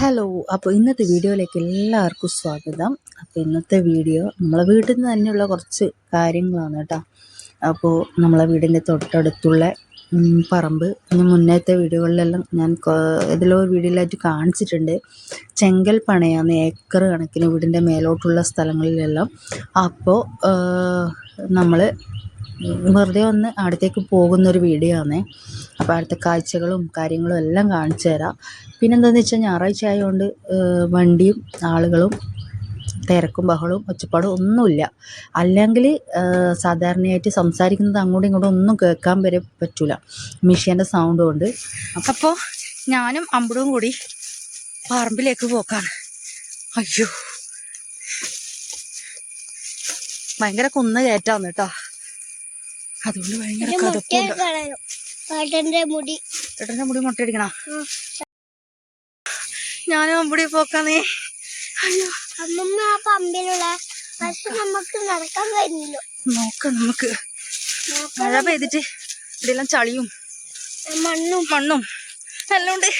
Hello. അപ്പോൾ ഇന്നത്തെ വീഡിയോയിലേക്ക് എല്ലാവർക്കും സ്വാഗതം. അപ്പോൾ ഇന്നത്തെ വീഡിയോ നമ്മളെ വീട്ടിൽ നിന്ന് തന്നെയുള്ള കുറച്ച് കാര്യങ്ങളാണ് കേട്ടോ. അപ്പോൾ നമ്മളെ വീടിൻ്റെ തൊട്ടടുത്തുള്ള പറമ്പ് മുന്നേത്തെ വീഡിയോകളിലെല്ലാം ഞാൻ ഇതിലോ വീഡിയോയിലായിട്ട് കാണിച്ചിട്ടുണ്ട്. ചെങ്കൽ പണയാന്ന് ഏക്കർ കണക്കിന് വീടിൻ്റെ മേലോട്ടുള്ള സ്ഥലങ്ങളിലെല്ലാം. അപ്പോൾ നമ്മൾ വെറുതെ ഒന്ന് അടുത്തേക്ക് പോകുന്നൊരു വീഡിയോ ആണേ. അപ്പോൾ അടുത്ത കാഴ്ചകളും കാര്യങ്ങളും എല്ലാം കാണിച്ചു തരാം. പിന്നെന്താണെന്ന് വെച്ചാൽ ഞായറാഴ്ച ആയതുകൊണ്ട് വണ്ടിയും ആളുകളും തിരക്കും ബഹളവും ഒച്ചപ്പാടും ഒന്നുമില്ല. അല്ലെങ്കിൽ സാധാരണയായിട്ട് സംസാരിക്കുന്നത് അങ്ങോട്ടും ഇങ്ങോട്ടും ഒന്നും കേൾക്കാൻ വരെ പറ്റൂല, മിഷ്യൻ്റെ സൗണ്ട് കൊണ്ട്. അപ്പോൾ ഞാനും അമ്പടും കൂടി പറമ്പിലേക്ക് പോക്കാണ്. അയ്യോ, ഭയങ്കര കുന്ന് കയറ്റാന്ന് കേട്ടോ. അതുകൊണ്ട് ഭയങ്കര കടുപ്പുണ്ട്. ചേട്ടൻ്റെ മുടി മുട്ടയടിക്കണ. ഞാനും അമ്പടി പോക്കാന്നേ. അയ്യോ, അമ്മമ്മ ആ പമ്പിലുള്ള പക്ഷെ നമുക്ക് നടക്കാൻ കഴിഞ്ഞില്ല. നോക്കാം, നമുക്ക് മഴ പെയ്തിട്ട് ഇവിടെയെല്ലാം ചളിയും മണ്ണും എല്ലാം ഉണ്ട്.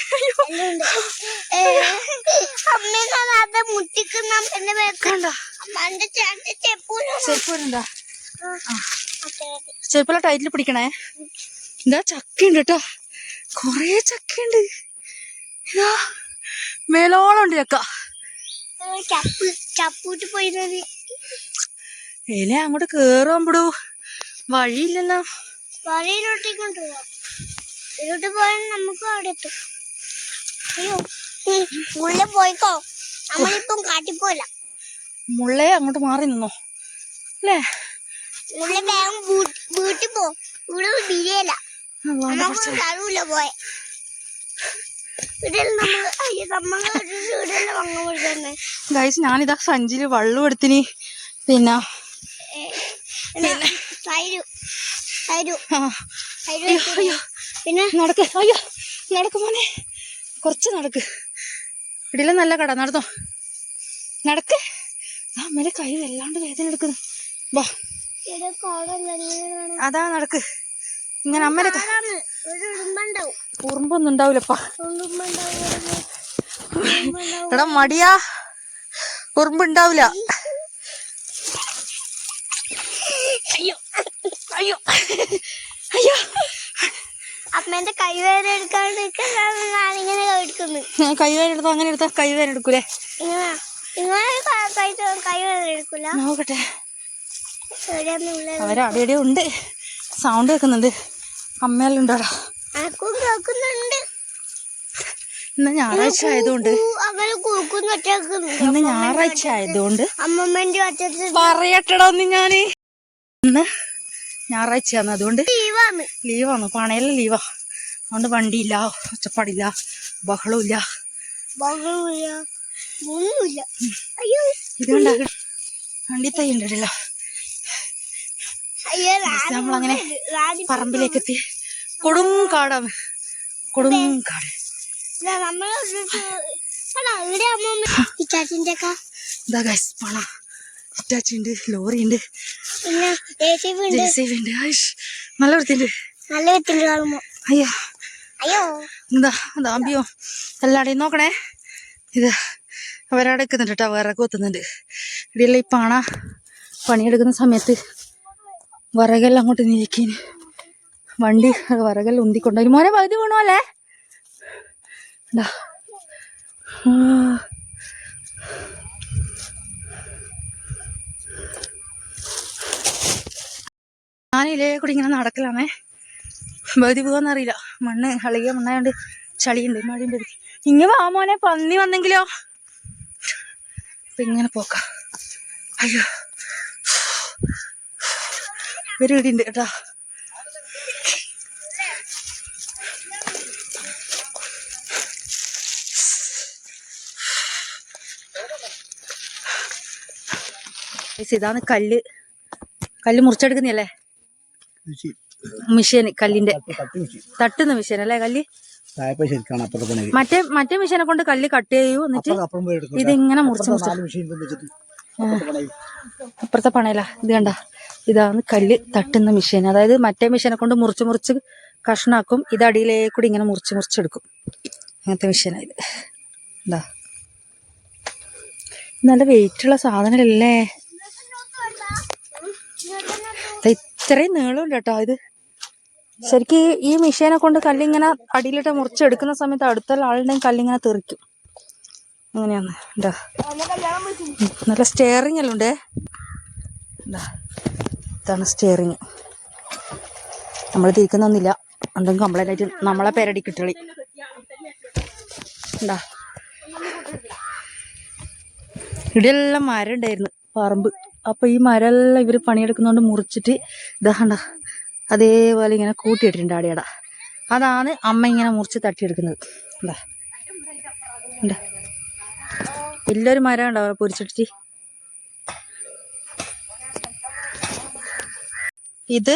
അമ്മ മുട്ടിക്കുന്ന ചെരുപ്പുള്ള ടൈറ്റിൽ പിടിക്കണേ. എന്താ ചക്കയുണ്ട് കേട്ടോ, കൊറേ ചക്കയുണ്ട്. ഇതാ മേലോളം ഉണ്ട് ചക്ക. ചപ്പൂട്ട് പോയിരുന്നത് ഏലേ അങ്ങോട്ട് കേറുമ്പടൂ വഴിയില്ലല്ലോ. വഴിയിലോട്ടേക്കൊണ്ട് പോവാം. ഇതിലോട്ട് പോയാൽ നമുക്ക് അവിടെ എത്തും. അയ്യോ, മുള്ള പോയിക്കോ, നമ്മളിപ്പം കാട്ടിപ്പോല. മുള്ളേ അങ്ങോട്ട് മാറി നിന്നോ അല്ലേ? മുള്ള വേഗം വീട്ടിൽ പോ, ഇവിടെ തിരിയല്ല. കഴിവില്ല പോയ ഗൈസ്, ഞാനിതാ സഞ്ചിയില് വെള്ളം എടുത്തിന്. പിന്നെ പിന്നെ നടക്ക്. അയ്യോ, നടക്ക് മോനെ, കുറച്ച് നടക്ക്. ഇടിയിലും നല്ല കട, നടന്നോ, നടക്ക്. ആ അമ്മേടെ കൈ വല്ലാണ്ട് വേദന എടുക്കുന്നു. വാ, അതാ നടക്ക്. ഇങ്ങനെ അമ്മേടെ ഉറുമ്പൊന്നും ഉണ്ടാവൂലപ്പാ. എടാ മടിയാ, ഉറുമ്പുണ്ടാവൂല. അയ്യോ അയ്യോ അയ്യോ, അമ്മേന്റെ കൈവേദന എടുക്കാണ്ട് കൈവേദന എടുത്തോ? അങ്ങനെ എടുത്താ കൈവേദന എടുക്കൂലേ? കൈവേദന എടുക്കൂല. നോക്കട്ടെ, അവരവിടെ ഉണ്ട്, സൗണ്ട് കേൾക്കുന്നുണ്ട്. അമ്മയെല്ലാം ഉണ്ടോടാ? ഇന്ന് ഞായറാഴ്ച ആയതുകൊണ്ട് പറയട്ടടാ ഒന്ന് ഞാന്. ഇന്ന് ഞായറാഴ്ചയാണ്, അതുകൊണ്ട് ലീവാണ്. പണയെല്ലാം ലീവാ. അതുകൊണ്ട് വണ്ടിയില്ല, ഒച്ചപ്പാടില്ല, ബഹളമില്ല. ഇതുകൊണ്ടാ വണ്ടി തൈ ഉണ്ടല്ലോ. നമ്മളങ്ങനെ പറമ്പിലേക്ക് എത്തി. കൊടുങ്കാടാണ്, കൊടുങ്കാട്. പണ ഹിറ്റാച്ചിണ്ട്, ലോറിയുണ്ട്, JCB ഉണ്ട്. നല്ല വൃത്തിയുണ്ട്. അയ്യോ എന്താ ദാമ്പിയോ എല്ലാടെയും നോക്കണേ. ഇത് അവരവിടെ നിൽക്കുന്നുണ്ട് കേട്ടോ, വിറക് കൊത്തുന്നുണ്ട്. ഇവിടെയുള്ള ഈ പാണ പണിയെടുക്കുന്ന സമയത്ത് വിറകെല്ലാം അങ്ങോട്ട് നീക്കിന് വണ്ടി വിറകെല്ലാം ഉന്തിക്കൊണ്ടു. മോനെ പകുതി വീണു അല്ലേ? ഞാനില്ലേ കൂടി ഇങ്ങനെ നടക്കലാണേ. പകുതി പോകാന്നറിയില്ല, മണ്ണ് അളകിയ മണ്ണായോണ്ട് ചളിയുണ്ട്, മഴയുണ്ട്. ഇങ്ങ വാ മോനെ, പന്നി വന്നെങ്കിലോ. അപ്പൊ ഇങ്ങനെ പോക്കാം. അയ്യോ, ഒരു വീടുണ്ട് കേട്ടോ. ഇതാണ് കല്ല് മുറിച്ചെടുക്കുന്നല്ലേ മിഷ്യൻ, കല്ലിന്റെ തട്ടുന്ന മിഷ്യൻ അല്ലേ കല്ല്. മറ്റേ മിഷ്യനെ കൊണ്ട് കല്ല് കട്ട് ചെയ്യൂ, എന്നിട്ട് ഇതിങ്ങനെ മുറിച്ച് അപ്പുറത്തെ പണയില. ഇത് കണ്ട, ഇതാണ് കല്ല് തട്ടുന്ന മിഷ്യൻ. അതായത് മറ്റേ മിഷ്യനെ കൊണ്ട് മുറിച്ച് കഷ്ണാക്കും. ഇത് അടിയിലേക്കൂടി ഇങ്ങനെ മുറിച്ചെടുക്കും. അങ്ങനത്തെ മിഷ്യനായത്. എന്താ നല്ല വെയിറ്റുള്ള സാധനമല്ലേ. ഇത്രയും നീളമുണ്ട് കേട്ടോ ഇത്. ശരിക്കും ഈ മെഷീനെ കൊണ്ട് കല്ലിങ്ങനെ അടിയിലിട്ട് മുറിച്ചെടുക്കുന്ന സമയത്ത് അടുത്തുള്ള ആളുടെയും കല്ലിങ്ങനെ തെറിക്കും. അങ്ങനെയാണ് എന്താ നല്ല സ്റ്റിയറിംഗ് എല്ലാം ഉണ്ടേ. എന്താ ഇതാണ് സ്റ്റിയറിങ്. നമ്മൾ തിരിക്കുന്നൊന്നുമില്ല, എന്തെങ്കിലും കംപ്ലൈൻ്റ് ആയിട്ട് നമ്മളെ പേരടി കിട്ടളി. എന്താ ഇവിടെയെല്ലാം മരം ഉണ്ടായിരുന്നു, പറമ്പ്. അപ്പോൾ ഈ മരമെല്ലാം ഇവർ പണിയെടുക്കുന്നതുകൊണ്ട് മുറിച്ചിട്ട് ഇതാണ്ട അതേപോലെ ഇങ്ങനെ കൂട്ടിയിട്ടിട്ടുണ്ട് ആടെയട. അതാണ് അമ്മ ഇങ്ങനെ മുറിച്ച് തട്ടിയെടുക്കുന്നത്. എന്താ എന്താ വലിയൊരു മരം ഉണ്ടാവും പൊരിച്ചിട്ട്. ഇത്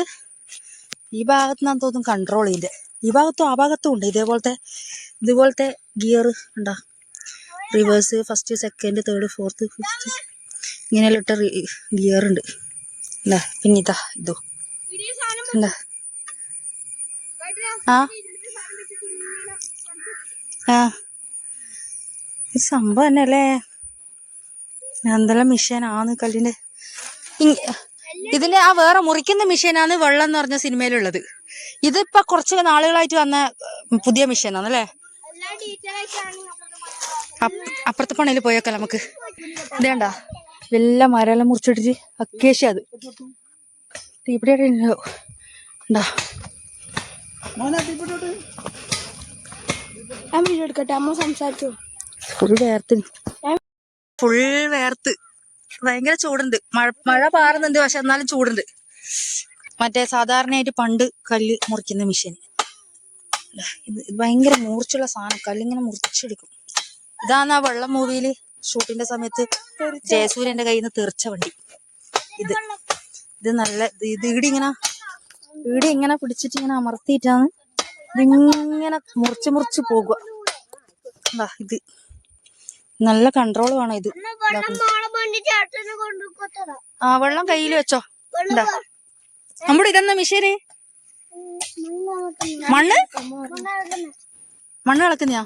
ഈ ഭാഗത്ത് നിന്നാണ് തോന്നുന്നു കൺട്രോൾ ചെയ്ത്. ഈ ഭാഗത്തും ആ ഭാഗത്തും ഉണ്ട് ഇതുപോലത്തെ ഗിയർ ഉണ്ടാ. Reverse, first, second, third, fourth, fifth ഇങ്ങനെയെല്ലാം ഇട്ട ഗിയർ ഉണ്ട്. എന്താ പിന്നെ ഇതോ എന്താ ഇത് സംഭവം തന്നെ അല്ലേ. എന്തെല്ലാം മെഷീനാണ് കല്ലിൻ്റെ. ഇതിന്റെ ആ വേറെ മുറിക്കുന്ന മെഷീനാണ് വെള്ളം എന്ന് പറഞ്ഞ സിനിമയിലുള്ളത്. ഇതിപ്പോ കുറച്ച് നാളുകളായിട്ട് വന്ന പുതിയ മെഷീനാണ് അല്ലേ. അപ്പുറത്തെ പണയിൽ പോയേക്കാം നമുക്ക്. ഇതേണ്ട വല്ല മരമെല്ലാം മുറിച്ചിട്ടിട്ട് അക്കേഷ്യ അത് തീപ്പിടിയായിട്ട് ഉണ്ടാ. ഫുൾ വേർത്ത് ഭയങ്കര ചൂടുണ്ട്. മഴ പാറുന്നുണ്ട്, പക്ഷെ എന്നാലും ചൂടുണ്ട്. മറ്റേ സാധാരണയായിട്ട് പണ്ട് കല്ല് മുറിക്കുന്ന മെഷീൻ. ഇത് ഭയങ്കര മൂർച്ചുള്ള സാധനം, കല്ലിങ്ങനെ മുറിച്ചെടുക്കും. ഇതാണ് ആ വെള്ളം മൂവിയില് ഷൂട്ടിന്റെ സമയത്ത് ജയസൂര്യന്റെ കയ്യിൽ നിന്ന് തെറിച്ച വണ്ടി. ഇത് നല്ല ഈടി ഇങ്ങനെ പിടിച്ചിട്ട് ഇങ്ങനെ അമർത്തിയിട്ടാണ് ഇതിങ്ങനെ മുറിച്ച് പോകുക. ഇത് നല്ല കൺട്രോൾ വേണം ഇത്. ആ വെള്ളം കയ്യിൽ വെച്ചോ. എന്താ നമ്മുടെ ഇതെന്നാ മെഷീന് മണ്ണ് കളക്കുന്നാ.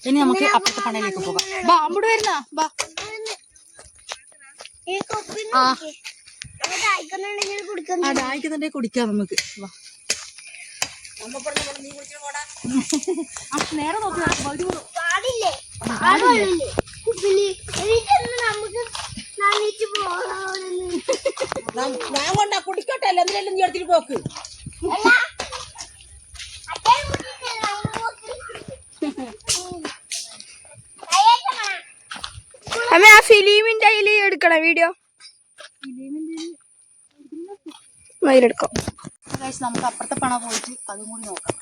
ഇനി നമുക്ക് അപ്പുറത്തെ പണയിലേക്ക് പോകാം. ബാ അമ്മൂട് വരുന്നാ ബാ. ദാഹിക്കുന്നുണ്ടെങ്കിൽ കുടിക്കാം നമുക്ക്. നേരെ നോക്കുക ഞാൻ കൊണ്ടാ കുടിക്കട്ടെ അല്ല എന്തിനെല്ലാം നീ എടുത്തിട്ട് പോക്ക്. അമ്മ ആ ഫിലിമിന്റെ അതിൽ എടുക്കണം വീഡിയോ. എടുക്കാം. നമുക്ക് അപ്പുറത്തെ പണ പോയിട്ട് അതും കൂടി നോക്കാം.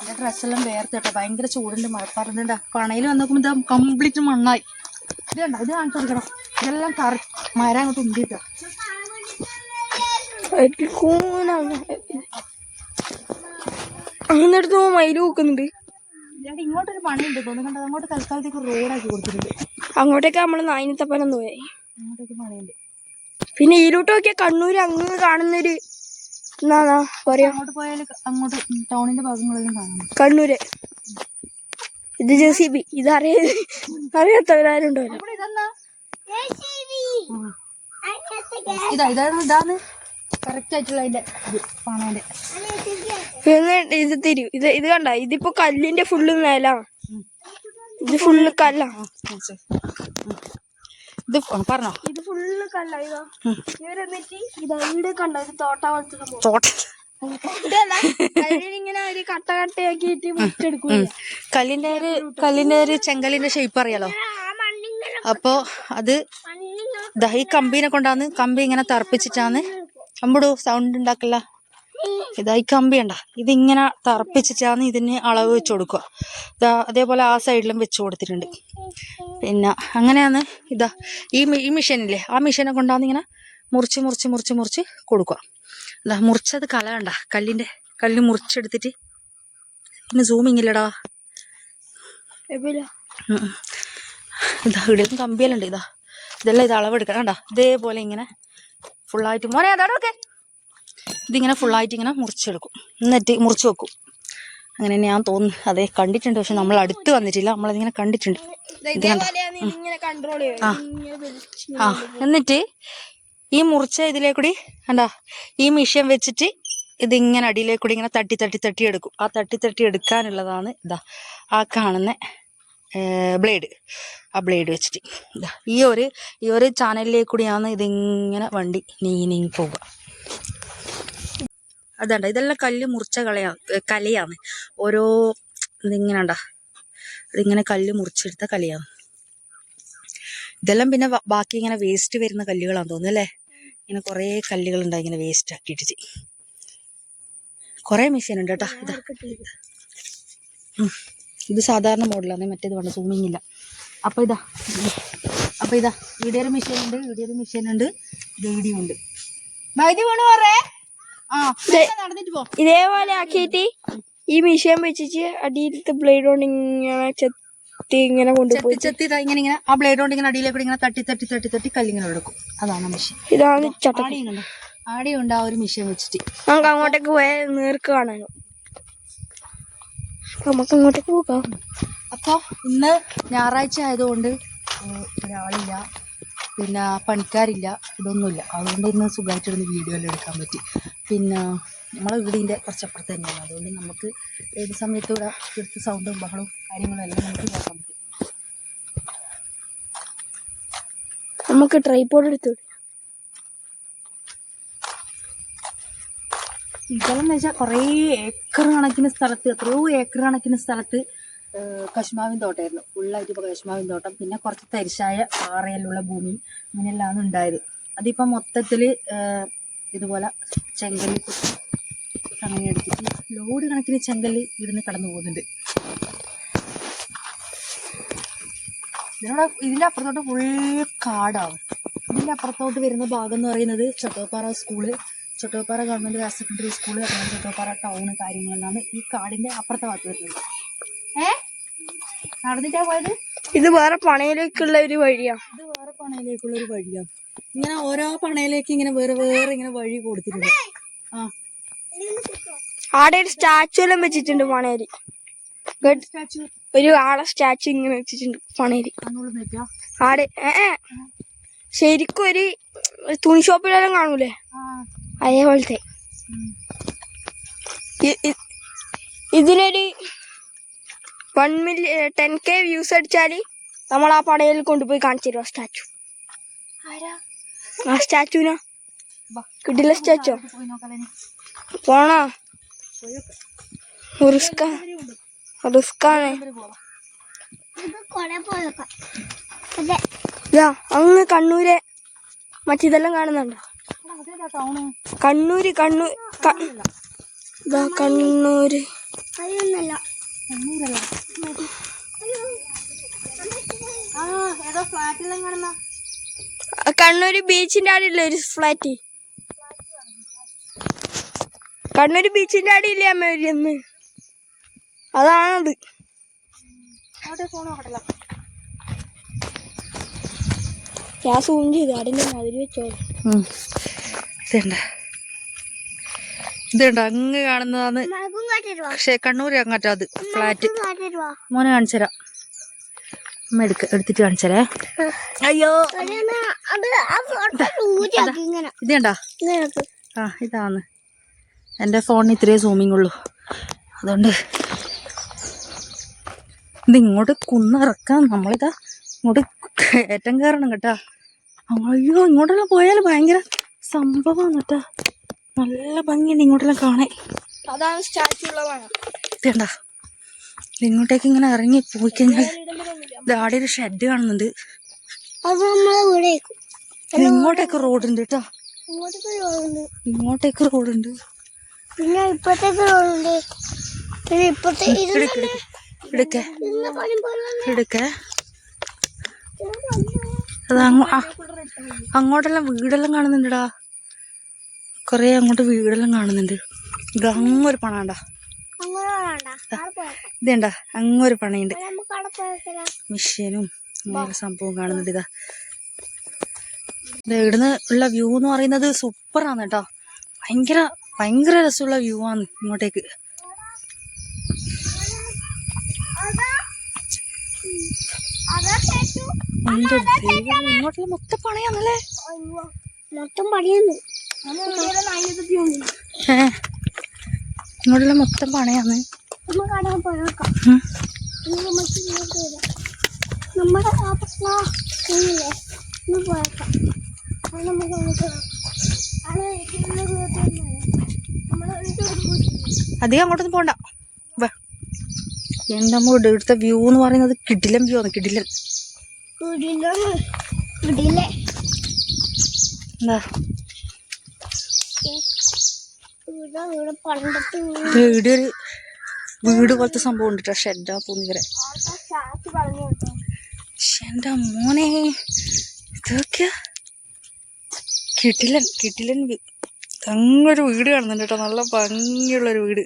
എൻ്റെ ഡ്രസ്സെല്ലാം വേർത്ത് കേട്ടോ, ഭയങ്കര ചൂടുണ്ട്, മഴപ്പാറുണ്ട്. പണയിൽ വന്ന് നോക്കുമ്പോൾ ഇത് കംപ്ലീറ്റ് മണ്ണായി. ഇത് കണ്ടോ, ഇത് കാണിച്ചു കൊടുക്കണം. ഇതെല്ലാം മരം അങ്ങോട്ട് ഉണ്ടിട്ടോ. അങ്ങനെടുത്ത് മയില് നോക്കുന്നുണ്ട്. ഇങ്ങോട്ടൊരു പണിയുണ്ട് തോന്നുന്നു കണ്ടത്. അങ്ങോട്ട് തൽക്കാലത്തേക്ക് റോഡാക്കി കൊടുത്തിട്ടുണ്ട്. അങ്ങോട്ടേക്ക് നമ്മള് നായിനത്തപ്പനൊന്നു പോയി. അങ്ങോട്ടേക്ക് പണിയുണ്ട്. പിന്നെ ഈരോട്ട് നോക്കിയ കണ്ണൂര് അങ്ങ് കാണുന്നൊരു എന്താ പറയാ, അങ്ങോട്ട് പോയാൽ അങ്ങോട്ട് ടൗണിന്റെ ഭാഗങ്ങളെല്ലാം കാണാം. കണ്ണൂര് ഇത് JCB. ഇത് അറിയാത്തവരാരും ഉണ്ടാവില്ല. ഇതാണ് കറക്റ്റ് ആയിട്ടുള്ള അതിന്റെ പണേന്റെ. ഇത് തിരിയും. ഇത് കണ്ട, ഇതിപ്പോ കല്ലിന്റെ ഫുള്ള് നില, ഇത് ഫുള്ള് കല്ല. ഇത് പറഞ്ഞോ, ഇത് ഫുള്ള് കല്ല. ഇതാ ഇവരെന്നിട്ട് ഇവിടെ കണ്ട ഒരു തോട്ട പോലത്തെ ഇങ്ങനെ ഒരു കട്ടയാക്കിട്ട് മുറിച്ചെടുക്കും. കല്ലിന്റെ ഒരു ചെങ്കലിന്റെ ഷേപ്പ് അറിയാലോ. അപ്പോ അത് ഈ കമ്പീനെ കൊണ്ടാന്ന്, കമ്പി ഇങ്ങനെ തറപ്പിച്ചിട്ടാണ് അമ്പടു സൗണ്ട് ഉണ്ടാക്കല്ല. ഈ കമ്പി ഉണ്ട, ഇതിങ്ങനെ തറപ്പിച്ചിട്ടാണ് ഇതിന് അളവ് വെച്ച് കൊടുക്കുക. അതേപോലെ ആ സൈഡിലും വെച്ച് കൊടുത്തിട്ടുണ്ട്. പിന്നെ അങ്ങനെയാണ് ഈ മെഷീനില്ലേ, ആ മെഷീനെ കൊണ്ടാണ് ഇങ്ങനെ മുറിച്ച് കൊടുക്കുക. മുറിച്ചത് കളയണ്ട, കല്ല് മുറിച്ചെടുത്തിട്ട്. പിന്നെ സൂമിങ് ഇല്ലടാ. ഇവിടെയും കമ്പിയെല്ലാം ഉണ്ട്. ഇതെല്ലാം ഇത് അളവെടുക്കണം. കണ്ട ഇതേപോലെ ഇങ്ങനെ ഫുള്ളായിട്ട് മോനെ അതാടൊക്കെ ഇതിങ്ങനെ ഫുള്ളായിട്ട് ഇങ്ങനെ മുറിച്ചെടുക്കും. എന്നിട്ട് മുറിച്ച് വെക്കും. അങ്ങനെ ഞാൻ തോന്നുന്നു. അതെ കണ്ടിട്ടുണ്ട്, പക്ഷെ നമ്മൾ അടുത്ത് വന്നിട്ടില്ല, നമ്മളതിങ്ങനെ കണ്ടിട്ടുണ്ട്. ആ എന്നിട്ട് ഈ മുറിച്ച ഇതിലേക്കൂടി കണ്ടാ ഈ മിഷ്യൻ വെച്ചിട്ട് ഇതിങ്ങനെ അടിയിലേക്കൂടി ഇങ്ങനെ തട്ടി തട്ടി തട്ടി എടുക്കും. ആ തട്ടി തട്ടി എടുക്കാനുള്ളതാണ് ഇതാ ആ കാണുന്ന ബ്ലേഡ്. ആ ബ്ലേഡ് വെച്ചിട്ട് ഇതാ ഈ ഒരു ചാനലിലേക്കൂടിയാണ് ഇതിങ്ങനെ വണ്ടി നീങ്ങി പോവുക. അതാണ്ട ഇതെല്ലാം കല്ല് മുറിച്ച കലയാണ്. ഓരോ ഇതിങ്ങനെ ഉണ്ടാ ഇതിങ്ങനെ കല്ല് മുറിച്ചെടുത്ത കലയാണ്. ഇതെല്ലാം പിന്നെ ബാക്കി ഇങ്ങനെ വേസ്റ്റ് വരുന്ന കല്ലുകളാന്ന് തോന്നുന്നു അല്ലേ. ഇങ്ങനെ കുറേ കല്ലുകളുണ്ടായി ഇങ്ങനെ വേസ്റ്റ് ആക്കിയിട്ടിട്ട്. കുറേ മെഷീൻ ഉണ്ട് കേട്ടോ. ഇത് സാധാരണ മോഡലാണ്, മറ്റേത് വേണ്ട സൂമിങ് ഇല്ല. അപ്പൊ ഇതാ ഇവിടെ ഒരു മെഷീൻ ഉണ്ട്, ഇവിടെ ഒരു മെഷീൻ ഉണ്ട്, ഇവിടെയും ഉണ്ട്. നടന്നിട്ട് പോ. ഇതേപോലെ ആക്കിയിട്ട് ഈ മിഷ്യൻ വെച്ചിട്ട് അടിയിലത്തെ ബ്ലേഡ് കൊണ്ട് ഇങ്ങനെ ചെത്തി ഇങ്ങനെ കൊണ്ടുപോയി ഇങ്ങനെ ആ ബ്ലേഡ് കൊണ്ട് ഇങ്ങനെ അടിയിലേക്ക് ഇങ്ങനെ തട്ടി തട്ടി തട്ടി തട്ടി കല്ലിങ്ങനെ എടുക്കും. അതാണ് മെഷീൻ. ഇതാണ് ആടെയുണ്ട് ആ ഒരു മെഷീൻ വെച്ചിട്ട്. നമുക്ക് അങ്ങോട്ടേക്ക് പോയാൽ നേർക്ക് കാണാനോ. നമുക്ക് അങ്ങോട്ടേക്ക് പോകാം. അപ്പൊ ഇന്ന് ഞായറാഴ്ച ആയതുകൊണ്ട് ഒരാളില്ല, പിന്നെ പണിക്കാരില്ല, ഇതൊന്നുമില്ല. അതുകൊണ്ട് ഇന്ന് സുഖമായിട്ടിരുന്ന് വീഡിയോ എല്ലാം എടുക്കാൻ പറ്റി. പിന്നെ നമ്മളെ വീടിൻ്റെ കുറച്ചപ്പുറത്ത് തന്നെയാണ്, അതുകൊണ്ട് നമുക്ക് ഏത് സമയത്തും ഇവിടെ എടുത്ത് സൗണ്ടും ബഹളവും കാര്യങ്ങളും എല്ലാം നമുക്ക് കേൾക്കാൻ പറ്റും. നമുക്ക് ട്രൈപോഡ് എടുത്തു. ഇതെല്ലാം വെച്ചാൽ കുറേ ഏക്കർ കണക്കിന് സ്ഥലത്ത്, എത്രയോ ഏക്കർ കണക്കിന് സ്ഥലത്ത് കശുമാവിൻ തോട്ടമായിരുന്നു. ഫുള്ളായിട്ട് ഇപ്പോൾ കശുമാവിൻ തോട്ടം, പിന്നെ കുറച്ച് തരിശായ പാറയിലുള്ള ഭൂമി, അങ്ങനെയെല്ലാം ഉണ്ടായത്. അതിപ്പോൾ മൊത്തത്തിൽ ഇതുപോലെ ചെങ്കല്ല് അങ്ങനെ എടുത്തിട്ട് ലോഡ് കണക്കിന് ചെങ്കല്ല് ഇവിടുന്ന് കടന്നു പോകുന്നുണ്ട്. ഇതിൻ്റെ അപ്പുറത്തോട്ട് ഫുൾ കാടാവും. ഇതിൻ്റെ അപ്പുറത്തോട്ട് വരുന്ന ഭാഗം എന്ന് പറയുന്നത് Chottoppara school, Chottoppara government higher secondary school, അങ്ങനെ ചൊട്ടോപ്പാറ ടൗണ് കാര്യങ്ങളെല്ലാം ഈ കാടിൻ്റെ അപ്പുറത്തെ ഭാഗത്ത് വരുന്നത്. നടന്നിട്ടാ പോയത്. ഇത് വേറെ പണയിലേക്കുള്ള ഒരു വഴിയാണ്. ഇത് വേറെ പണയിലേക്കുള്ള ഒരു വഴിയാണ്. ഇങ്ങനെ ഓരോ പണയിലേക്ക് ഇങ്ങനെ വേറെ വേറെ ഇങ്ങനെ വഴി കൊടുത്തിട്ടുണ്ട്. ആടെ ഒരു സ്റ്റാച്ചു എല്ലാം വെച്ചിട്ടുണ്ട് പണേരി. ഒരു ആളെ സ്റ്റാച്ചു ഇങ്ങനെ വെച്ചിട്ടുണ്ട് പണേരി. ആടെ ശരിക്കും ഒരു തുണി ഷോപ്പിലെല്ലാം കാണൂലേ അതേപോലത്തെ. ഇതിനൊരു 10K വ്യൂസ് അടിച്ചാല് നമ്മൾ ആ പടയിൽ കൊണ്ടുപോയി കാണിച്ചു തരും ആ സ്റ്റാച്ചു. ആ സ്റ്റാച്ചുവിനാ കിട്ടില്ല സ്റ്റാച്ചു പോണോ? റിസ്കാണ്. അങ്ങ് കണ്ണൂരെ മറ്റിതെല്ലാം കാണുന്നുണ്ടോ? കണ്ണൂര് കണ്ണൂര് ബീച്ചിന്റെ അടിയില്ലേ ഒരു ഫ്ലാറ്റ്? കണ്ണൂര് ബീച്ചിന്റെ അടിയില്ലേ അമ്മ ഒന്ന്? അതാണത്. ഞാൻ സൂം ചെയ്തു അതിന്റെ മതിരി വെച്ചോ. ഇതുണ്ട് അങ്ങ് കാണുന്നതാണ്. പക്ഷെ കണ്ണൂര് അങ്ങോട്ടാ അത് ഫ്ലാറ്റ്. മോനെ കാണിച്ചരാ, അമ്മ എടുത്തിട്ട് കാണിച്ചരേ. അയ്യോ ഇതേണ്ടാ. ആ ഇതാണ്. എൻ്റെ ഫോണിന് ഇത്രയേ സൂമിങ് ഉള്ളൂ, അതുകൊണ്ട് ഇതിങ്ങോട്ട് കുന്നിറക്കാം. നമ്മളിതാ ഇങ്ങോട്ട് കയറ്റം കയറണം കേട്ടാ. അയ്യോ ഇങ്ങോട്ടെല്ലാം പോയാൽ ഭയങ്കര സംഭവമാണ് കേട്ടാ. നല്ല ഭംഗിയുണ്ട് ഇങ്ങോട്ടെല്ലാം കാണാൻ. അതാണ് സ്റ്റാച്ചു ഉള്ളതാണ്. ഇതേണ്ടാ, ഇങ്ങോട്ടേക്ക് ഇങ്ങനെ ഇറങ്ങി പോയി കഴിഞ്ഞാൽ ആടെ ഒരു ഷെഡ് കാണുന്നുണ്ട്. ഇങ്ങോട്ടേക്ക് റോഡുണ്ട് കേട്ടോ, ഇങ്ങോട്ടേക്ക് റോഡുണ്ട്, പിന്നെ ഇപ്പഴത്തേക്ക് റോഡുണ്ട്, പിന്നെ ഇപ്പഴത്തെ എടുക്ക അത് അങ്ങോട്ടെല്ലാം വീടെല്ലാം കാണുന്നുണ്ടടാ. കൊറേ അങ്ങോട്ട് വീടെല്ലാം കാണുന്നുണ്ട്. ഇത് അങ്ങൊരു പണാണ്ടാ, ഇതേണ്ട അങ്ങൊരു പണയുണ്ട്, മിഷ്യനും അങ്ങനെ സംഭവം കാണുന്നുണ്ട്. ഇതാ ഇവിടുന്ന് ഉള്ള വ്യൂ എന്ന് പറയുന്നത് സൂപ്പറാണ് കേട്ടോ. ഭയങ്കര രസമുള്ള വ്യൂ ആണ് ഇങ്ങോട്ടേക്ക്. എന്റെ ദൈവം, ഇങ്ങോട്ടുള്ള മൊത്തം പണയാന്നല്ലേ? മൊത്തം പണിയുന്നു. ഇങ്ങോട്ടുള്ള മൊത്തം പണയാന്ന്. കാണാൻ പോയേക്കാം. നമ്മുടെ പോയേക്കാം. അധികം അങ്ങോട്ടൊന്നും പോണ്ട. എന്റെ അമ്മ ഇവിടുത്തെ വ്യൂ എന്ന് പറയുന്നത് കിടിലൻ വ്യൂ ആണ്. കിടിലൻ എന്താ ഇവിടെ ഒരു വീട് പോലത്തെ സംഭവം ഉണ്ട്. ഷെഡാ തോന്നിവരെ. എന്റെ മോനെ, ഇതൊക്കെയാ കിടിലൻ വ്യൂ. അങ്ങൊരു വീട് കാണുന്നുണ്ട് കേട്ടോ. നല്ല ഭംഗിയുള്ളൊരു വീട്.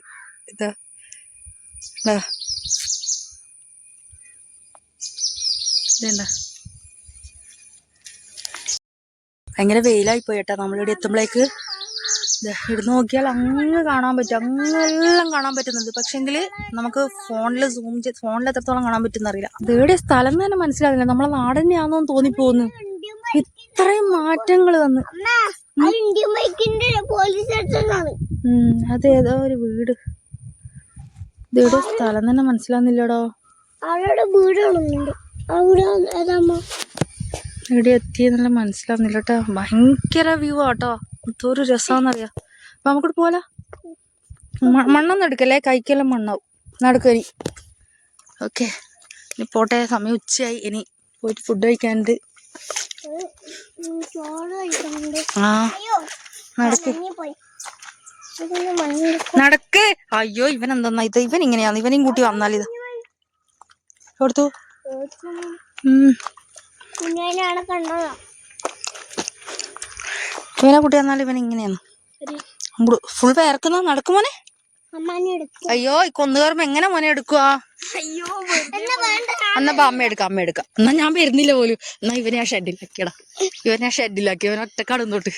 ഇതാ ഇതെന്താ, ഭയങ്കര വെയിലായി പോയി കേട്ടോ നമ്മളിവിടെ എത്തുമ്പോഴേക്ക്. ഇവിടെ നോക്കിയാൽ അങ്ങ് കാണാൻ പറ്റും, അങ്ങെല്ലാം കാണാൻ പറ്റുന്നുണ്ട്. പക്ഷെങ്കിൽ നമുക്ക് ഫോണിൽ സൂം ചെയ്ത് ഫോണിൽ എത്രത്തോളം കാണാൻ പറ്റുന്ന അറിയില്ല. ഇതെവിടെ സ്ഥലം തന്നെ മനസ്സിലാവില്ല. നമ്മളെ നാട് തന്നെയാണെന്ന് തോന്നിപ്പോകുന്നു. ഇത്രയും മാറ്റങ്ങൾ വന്ന്. അതേതോ ഒരു വീട്. ഇതെവിടെ സ്ഥലം തന്നെ മനസ്സിലാവുന്നില്ലടോ. എവിടെ എത്തിയെന്നല്ല മനസ്സിലാവുന്നില്ല കേട്ടോ. ഭയങ്കര വ്യൂ ആട്ടോ. എന്തൊരു രസാന്നറിയാം. അപ്പൊ നമുക്കിട്ട് പോലാ. മണ്ണൊന്നും എടുക്കല്ലേ, കൈക്കെല്ലാം മണ്ണാവും. നടക്കരി. ഓക്കെ, ഇനി പോട്ടെ. സമയം ഉച്ചയായി. ഇനി പോയിട്ട് ഫുഡ് കഴിക്കാനുണ്ട്. നടക്ക്. അയ്യോ, ഇവൻ എന്താ ഇത്? ഇവൻ ഇങ്ങനെയാന്ന്. ഇവനെയും കൂട്ടി വന്നാലിത് കൊടുത്തു. ഇവനെ കൂട്ടി വന്നാലും ഇവൻ ഇങ്ങനെയാന്ന്. ഫുൾ വേർക്കുന്ന. നടക്കുമോനെ. അയ്യോ, ഈ കൊന്നുകയറുമ്പോ എങ്ങനെ മോനെ എടുക്കുക? എന്നാ അമ്മ എടുക്കാം. എന്നാ ഞാൻ വരുന്നില്ല പോലും. എന്നാ ഇവനെ ആ ഷെഡിലാക്കിയടാ. ഇവൻ ഒറ്റക്കാടും തൊട്ട്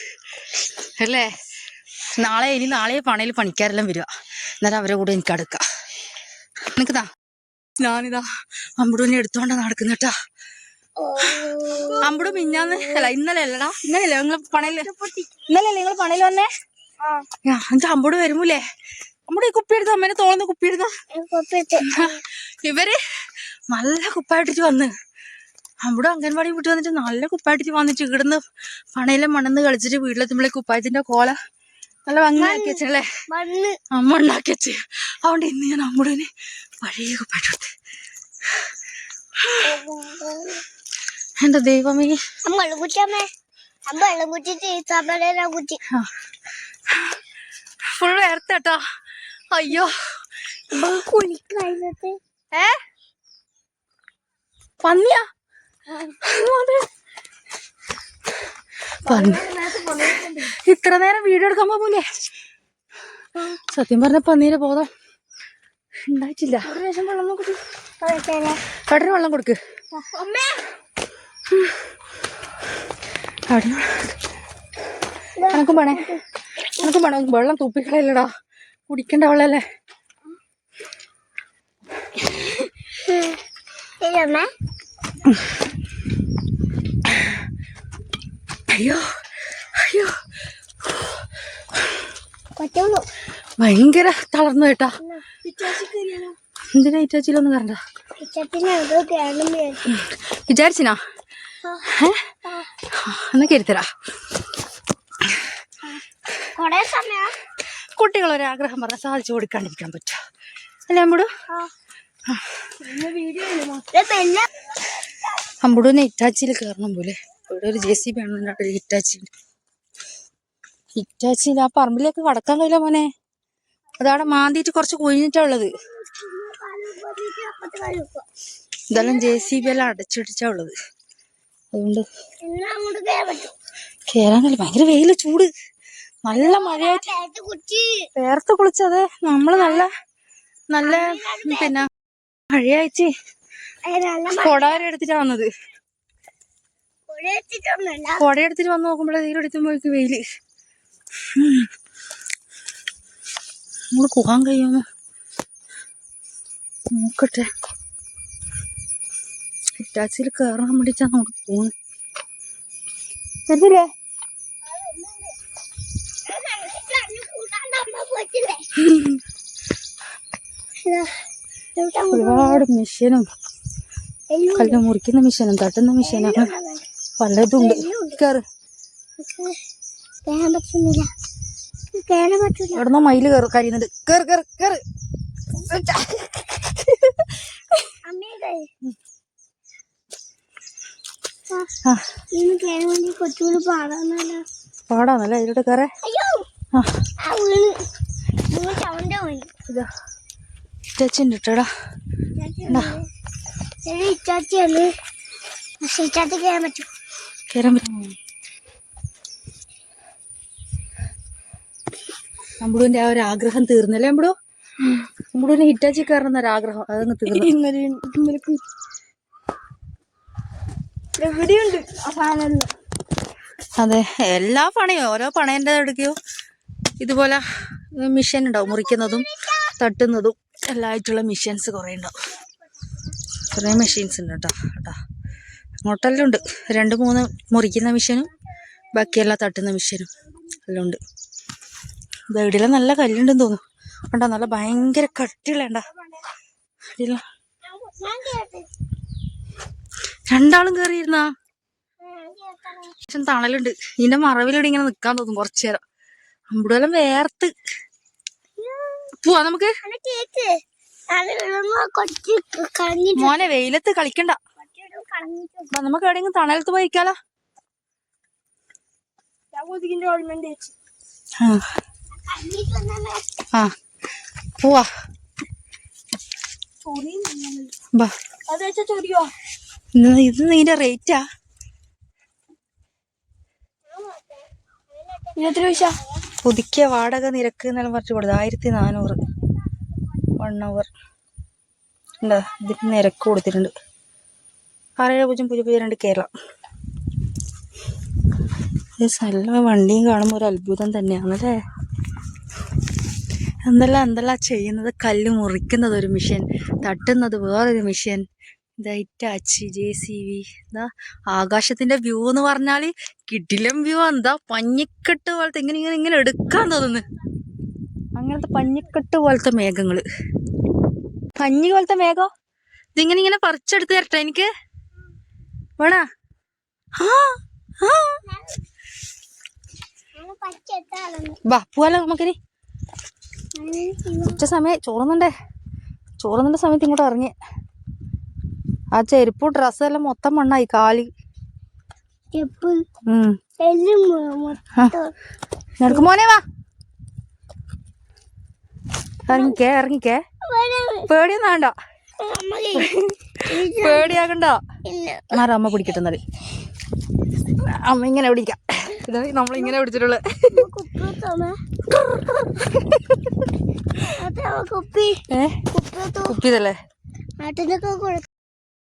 അല്ലേ. നാളെ പണയിൽ പണിക്കാരെല്ലാം വരിക. എന്നാലും അവരെ കൂടെ എനിക്ക് അടുക്കാം. നിനക്കുതാ, ഞാനിതാ അമ്പുടൂനെ എടുത്തോണ്ടാ നടക്കുന്ന കേട്ടാ. അമ്പുടു മിഞ്ഞാന്ന് അല്ല, ഇന്നലെ അല്ലടാ. ഇന്നലെയല്ലേ നിങ്ങൾ പണയിൽ വന്നേ? എന്നിട്ട് അമ്പുടു വരുമൂലേ? നമ്മുടെ ഈ കുപ്പി എടുത്ത അമ്മേനെ തോന്നുന്ന കുപ്പി എടുത്ത ഇവര് നല്ല കുപ്പായിട്ടിട്ട് വന്ന്. അവിടെ അംഗൻവാടി വിട്ട് വന്നിട്ട് നല്ല കുപ്പായിട്ടിട്ട് വന്നിട്ട് ഇവിടുന്ന് പണയിലെ മണ്ണെന്ന് കളിച്ചിട്ട് വീട്ടിലെത്തുമ്പോഴേ കുപ്പായത്തിന്റെ കോല നല്ല ഭംഗിയാക്കി വെച്ചല്ലേ, അമ്മ ഉണ്ടാക്കി വെച്ച്. അതുകൊണ്ട് ഇന്ന് ഞാൻ അമ്മൂടന് പഴയ കുപ്പായിട്ട്. എന്റെ ദൈവമേ, ഫുൾ വേർത്തട്ടോ. അയ്യോ, പന്നിയാ? ഇത്ര നേരം വീഡിയോ എടുക്കാൻ പോകൂലേ? സത്യം പറഞ്ഞ പന്നീരെ ബോധം ഉണ്ടായിട്ടില്ല. കടന് വെള്ളം കൊടുക്ക്. എനക്കും വേണേ വെള്ളം തുപ്പിക്കളയല്ലടാ. കുടിക്കേണ്ട വെള്ളല്ലേ. അയ്യോ ഭയങ്കര തളർന്നു കേട്ടാ. എന്തിനാ ഇറ്റാച്ചിലൊന്നും കറണ്ട വിചാരിച്ചിനാ? എന്നാ കരുത്തരാ. കുട്ടികളൊരാഗ്രഹം പറഞ്ഞാൽ സാധിച്ചു കൊടുക്കാണ്ടിരിക്കാൻ പറ്റുക അല്ലേ അമ്പുടു? അമ്പുടുവിനെ ഇറ്റാച്ചിയിൽ കയറണം പോലെ. ഇവിടെ ഒരു JCB ആണ്, ഹിറ്റാച്ചിയിൽ ആ പറമ്പിലേക്ക് കടക്കാൻ കഴിയില്ല മോനെ. അതവിടെ മാന്തിയിട്ട് കുറച്ച് കുഴിഞ്ഞിട്ടാ ഉള്ളത്. ഇതെല്ലാം JCB എല്ലാം അടച്ചിടിച്ചാ ഉള്ളത്. അതുകൊണ്ട് കേറാനല്ല, ഭയങ്കര വെയില്, ചൂട്, നല്ല മഴയായിട്ട് വേർത്ത് കുളിച്ചതെ. നമ്മള് നല്ല പിന്നെ മഴയായിട്ട് കൊടാരം എടുത്തിട്ടാ വന്നത്. കൊട എടുത്തിട്ട് വന്ന് നോക്കുമ്പോഴേ തീരെടുത്തുമ്പോഴേക്ക് വെയില്. നമ്മള് പോകാൻ കഴിയുമോ നോക്കട്ടെ. ഹിറ്റാച്ചിയിൽ കയറാൻ വേണ്ടിയിട്ടാണ് നമുക്ക് പോകുന്നത്. വരുന്നില്ലേ? ഒരുപാട് മെഷീനും കല്ല് മുറിക്കുന്ന മെഷീനും തട്ടുന്ന മെഷീനും പലതും ഉണ്ട്. കയറ്. എവിടുന്നോ മയില് കരയുന്നുണ്ട്. കേറ് കേറ് കേറ്. പാടാന്നല്ലേ ഇതിലോട്ട് കയറേ. ഹിറ്റാച്ചിണ്ട് കേട്ടോടാ. കയറാൻ പറ്റും. അമ്പുടുവിന്റെ ആ ഒരു ആഗ്രഹം തീർന്നല്ലേ അമ്പുടു? അമ്പുടുവിന് ഹിറ്റാച്ചി കയറണം എന്നൊരാഗ്രഹം അതങ്ങ് തീർന്നു. എവിടെയുണ്ട് ആ സാധനം? അതെ, എല്ലാ പണയും ഓരോ പണയൻ്റെ എടുക്കുകയോ ഇതുപോലെ മിഷൻ ഉണ്ടാവും, മുറിക്കുന്നതും തട്ടുന്നതും എല്ലായിട്ടുള്ള മെഷീൻസ് കുറേ ഉണ്ടാവും. കുറേ മെഷീൻസ് ഉണ്ട് കേട്ടോ. അങ്ങോട്ടെല്ലാം ഉണ്ട്. 2-3 മുറിക്കുന്ന മെഷീനും ബാക്കിയെല്ലാം തട്ടുന്ന മെഷീനും എല്ലാം ഉണ്ട്. ഇവിടെയെല്ലാം നല്ല കല്ലുണ്ടെന്ന് തോന്നുന്നു. കണ്ടോ, നല്ല ഭയങ്കര കട്ടിയുള്ളണ്ട. രണ്ടാളും കയറിയിരുന്നാ പക്ഷെ തണലുണ്ട്. ഇതിന്റെ മറവിലൂടെ ഇങ്ങനെ നിക്കാൻ തോന്നും കുറച്ചു നേരം. അമ്പുടെല്ലാം വേർത്ത് പോവാ നമുക്ക്. മോനെ വെയിലത്ത് കളിക്കണ്ട, നമുക്ക് എവിടെയെങ്കിലും തണലത്ത് പോയിക്കാലോ. ആ പോവാ. ഇത് നിന്റെ റേറ്റാ? പുതുക്കിയ വാടക നിരക്ക് എന്നെല്ലാം പറഞ്ഞു കൊടുത്തത് 1400 1 hour. എന്താ ഇതിന് നിരക്ക് കൊടുത്തിട്ടുണ്ട്. 600002 കേരള. നല്ല വണ്ടിയും കാണുമ്പോൾ ഒരു അത്ഭുതം തന്നെയാണല്ലേ. എന്തെല്ലാം ചെയ്യുന്നത്. കല്ല് മുറിക്കുന്നത് ഒരു മിഷൻ, തട്ടുന്നത് വേറൊരു മിഷൻ. Hitachi, JCB. എന്താ ആകാശത്തിന്റെ വ്യൂ എന്ന് പറഞ്ഞാല് കിടിലം വ്യൂ. എന്താ പഞ്ഞിക്കെട്ട് പോലത്തെ ഇങ്ങനെ എടുക്കാൻ തോന്നുന്നു. അങ്ങനത്തെ പഞ്ഞിക്കെട്ട് പോലത്തെ മേഘങ്ങള്, പഞ്ഞി പോലത്തെ മേഘം. ഇതിങ്ങനെ പറിച്ചെടുത്ത് തരട്ടെ എനിക്ക്? വേണ? വാ പോവാലോ നമുക്കിനി. ഉച്ച സമയം ചോറുന്നുണ്ട സമയത്ത് ഇങ്ങോട്ട് ഇറങ്ങി. ആ ചെരുപ്പ് ഡ്രസ്സെല്ലാം മൊത്തം മണ്ണായി. കാല് നിനക്ക് മോനെ വാ. ഇറങ്ങിക്കേ. പേടിയൊന്നും വേണ്ട, പേടിയാകണ്ട. മാറാ, അമ്മ പിടിക്കട്ടെ. എന്നാല് അമ്മ ഇങ്ങനെ പിടിക്കാം. ഇതാ നമ്മളിങ്ങനെ പിടിച്ചിട്ടുള്ള കുപ്പിതല്ലേ.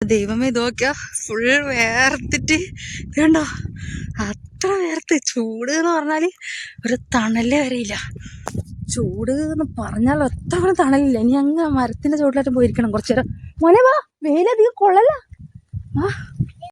ദൈവമേ, ഇതൊക്കെയാ ഫുൾ വേർത്തിട്ട് വേണ്ടോ, അത്ര വേർത്ത്. ചൂട് എന്ന് പറഞ്ഞാല് ഒരു തണലേ വരെയില്ല. ചൂട് എന്ന് പറഞ്ഞാൽ ഒത്ത തണലില്ല. ഇനി അങ്ങ് മരത്തിന്റെ ചുവട്ടിലായിട്ടും പോയിരിക്കണം കുറച്ചു നേരം. മോനെ വാ, വെയിലധികം കൊള്ളല്ല.